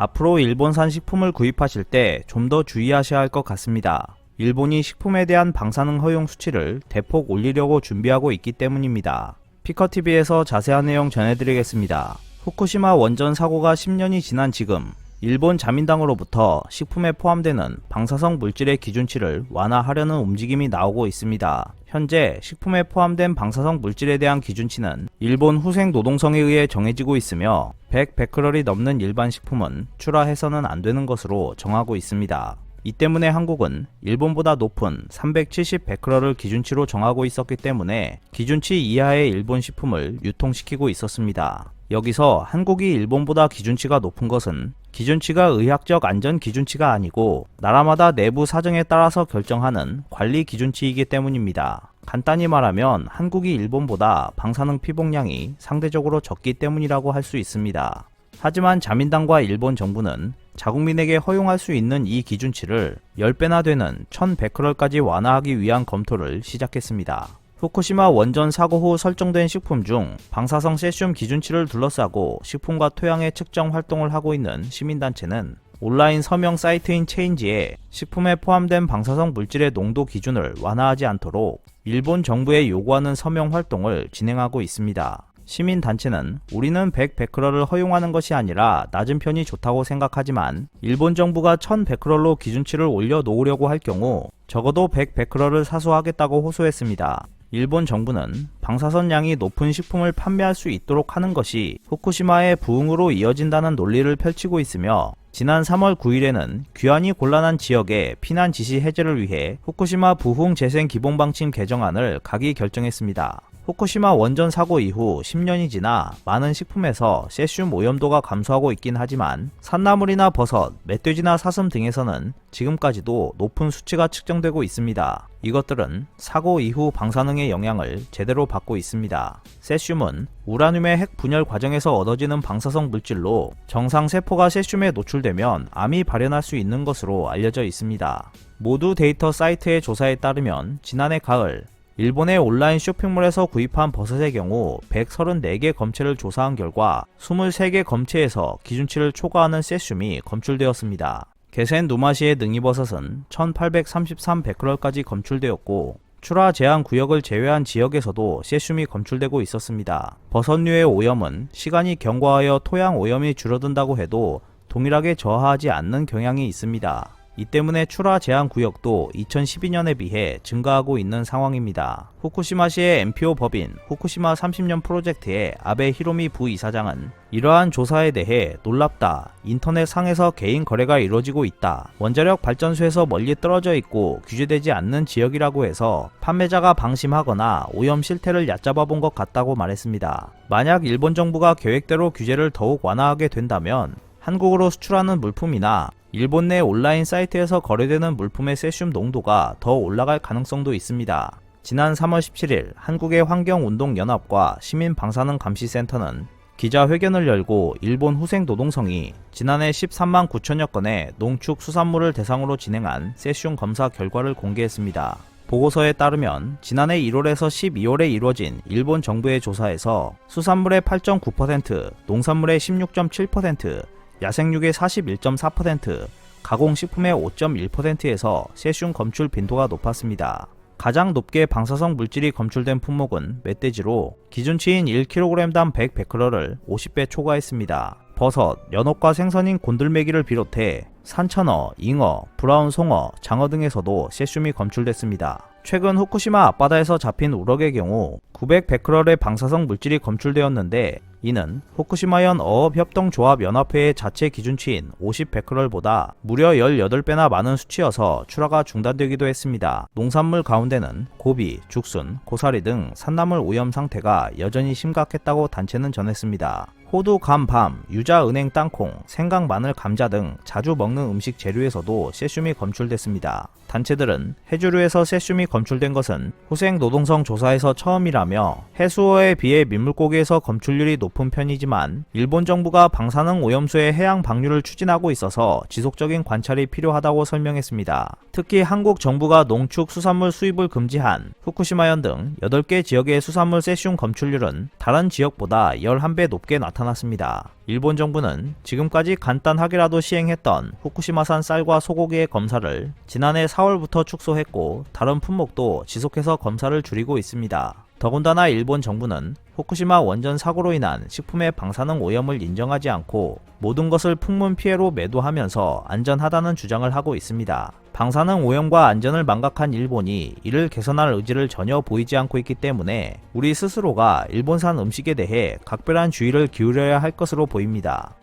앞으로 일본산 식품을 구입하실 때 좀 더 주의하셔야 할 것 같습니다. 일본이 식품에 대한 방사능 허용 수치를 대폭 올리려고 준비하고 있기 때문입니다. 피커TV에서 자세한 내용 전해드리겠습니다. 후쿠시마 원전 사고가 10년이 지난 지금 일본 자민당으로부터 식품에 포함되는 방사성 물질의 기준치를 완화하려는 움직임이 나오고 있습니다. 현재 식품에 포함된 방사성 물질에 대한 기준치는 일본 후생노동성에 의해 정해지고 있으며 100베크럴이 넘는 일반 식품은 출하해서는 안 되는 것으로 정하고 있습니다. 이 때문에 한국은 일본보다 높은 370베크럴을 기준치로 정하고 있었기 때문에 기준치 이하의 일본 식품을 유통시키고 있었습니다. 여기서 한국이 일본보다 기준치가 높은 것은 기준치가 의학적 안전 기준치가 아니고 나라마다 내부 사정에 따라서 결정하는 관리 기준치이기 때문입니다. 간단히 말하면 한국이 일본보다 방사능 피복량이 상대적으로 적기 때문이라고 할 수 있습니다. 하지만 자민당과 일본 정부는 자국민에게 허용할 수 있는 이 기준치를 10배나 되는 1000베크럴까지 완화하기 위한 검토를 시작했습니다. 후쿠시마 원전 사고 후 설정된 식품 중 방사성 세슘 기준치를 둘러싸고 식품과 토양의 측정 활동을 하고 있는 시민단체는 온라인 서명 사이트인 체인지에 식품에 포함된 방사성 물질의 농도 기준을 완화하지 않도록 일본 정부에 요구하는 서명 활동을 진행하고 있습니다. 시민단체는 우리는 100베크럴을 허용하는 것이 아니라 낮은 편이 좋다고 생각하지만 일본 정부가 1000베크럴로 기준치를 올려놓으려고 할 경우 적어도 100베크럴을 사수하겠다고 호소했습니다. 일본 정부는 방사선량이 높은 식품을 판매할 수 있도록 하는 것이 후쿠시마의 부흥으로 이어진다는 논리를 펼치고 있으며 지난 3월 9일에는 귀환이 곤란한 지역의 피난 지시 해제를 위해 후쿠시마 부흥 재생 기본방침 개정안을 가기 결정했습니다. 후쿠시마 원전 사고 이후 10년이 지나 많은 식품에서 세슘 오염도가 감소하고 있긴 하지만 산나물이나 버섯, 멧돼지나 사슴 등에서는 지금까지도 높은 수치가 측정되고 있습니다. 이것들은 사고 이후 방사능의 영향을 제대로 받고 있습니다. 세슘은 우라늄의 핵 분열 과정에서 얻어지는 방사성 물질로 정상 세포가 세슘에 노출되면 암이 발현할 수 있는 것으로 알려져 있습니다. 모두 데이터 사이트의 조사에 따르면 지난해 가을 일본의 온라인 쇼핑몰에서 구입한 버섯의 경우 134개 검체를 조사한 결과 23개 검체에서 기준치를 초과하는 세슘이 검출되었습니다. 게센 누마시의 능이버섯은 1833베크럴까지 검출되었고 출하 제한 구역을 제외한 지역에서도 세슘이 검출되고 있었습니다. 버섯류의 오염은 시간이 경과하여 토양 오염이 줄어든다고 해도 동일하게 저하하지 않는 경향이 있습니다. 이 때문에 출하 제한 구역도 2012년에 비해 증가하고 있는 상황입니다. 후쿠시마시의 NPO 법인 후쿠시마 30년 프로젝트의 아베 히로미 부이사장은 이러한 조사에 대해 놀랍다. 인터넷 상에서 개인 거래가 이루어지고 있다. 원자력 발전소에서 멀리 떨어져 있고 규제되지 않는 지역이라고 해서 판매자가 방심하거나 오염 실태를 얕잡아 본 것 같다고 말했습니다. 만약 일본 정부가 계획대로 규제를 더욱 완화하게 된다면 한국으로 수출하는 물품이나 일본 내 온라인 사이트에서 거래되는 물품의 세슘 농도가 더 올라갈 가능성도 있습니다. 지난 3월 17일 한국의 환경운동연합과 시민방사능감시센터는 기자회견을 열고 일본 후생노동성이 지난해 13만 9천여 건의 농축수산물을 대상으로 진행한 세슘 검사 결과를 공개했습니다. 보고서에 따르면 지난해 1월에서 12월에 이루어진 일본 정부의 조사에서 수산물의 8.9%, 농산물의 16.7%, 야생육의 41.4%, 가공식품의 5.1%에서 세슘 검출 빈도가 높았습니다. 가장 높게 방사성 물질이 검출된 품목은 멧돼지로 기준치인 1kg당 100베크럴을 50배 초과했습니다. 버섯, 연옥과 생선인 곤들메기를 비롯해 산천어, 잉어, 브라운 송어, 장어 등에서도 세슘이 검출됐습니다. 최근 후쿠시마 앞바다에서 잡힌 우럭의 경우 900베크럴의 방사성 물질이 검출되었는데 이는 후쿠시마현 어업협동조합연합회의 자체 기준치인 50베크럴보다 무려 18배나 많은 수치여서 출하가 중단되기도 했습니다. 농산물 가운데는 고비, 죽순, 고사리 등 산나물 오염 상태가 여전히 심각했다고 단체는 전했습니다. 호두, 감, 밤, 유자, 은행, 땅콩, 생강, 마늘, 감자 등 자주 먹는 음식 재료에서도 세슘이 검출됐습니다. 단체들은 해조류에서 세슘이 검출된 것은 후생노동성 조사에서 처음이라며 해수어에 비해 민물고기에서 검출률이 높은 편이지만 일본 정부가 방사능 오염수의 해양 방류를 추진하고 있어서 지속적인 관찰이 필요하다고 설명했습니다. 특히 한국 정부가 농축수산물 수입을 금지한 후쿠시마현 등 8개 지역의 수산물 세슘 검출률은 다른 지역보다 11배 높게 나타났습니다. 나타났습니다. 일본 정부는 지금까지 간단하게라도 시행했던 후쿠시마산 쌀과 소고기의 검사를 지난해 4월부터 축소했고 다른 품목도 지속해서 검사를 줄이고 있습니다. 더군다나 일본 정부는 후쿠시마 원전 사고로 인한 식품의 방사능 오염을 인정하지 않고 모든 것을 풍문 피해로 매도하면서 안전하다는 주장을 하고 있습니다. 방사능 오염과 안전을 망각한 일본이 이를 개선할 의지를 전혀 보이지 않고 있기 때문에 우리 스스로가 일본산 음식에 대해 각별한 주의를 기울여야 할 것으로 보입니다.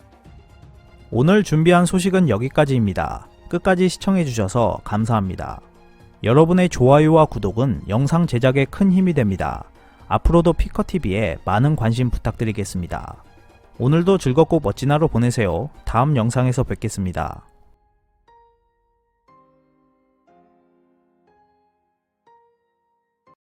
오늘 준비한 소식은 여기까지입니다. 끝까지 시청해주셔서 감사합니다. 여러분의 좋아요와 구독은 영상 제작에 큰 힘이 됩니다. 앞으로도 피커TV에 많은 관심 부탁드리겠습니다. 오늘도 즐겁고 멋진 하루 보내세요. 다음 영상에서 뵙겠습니다.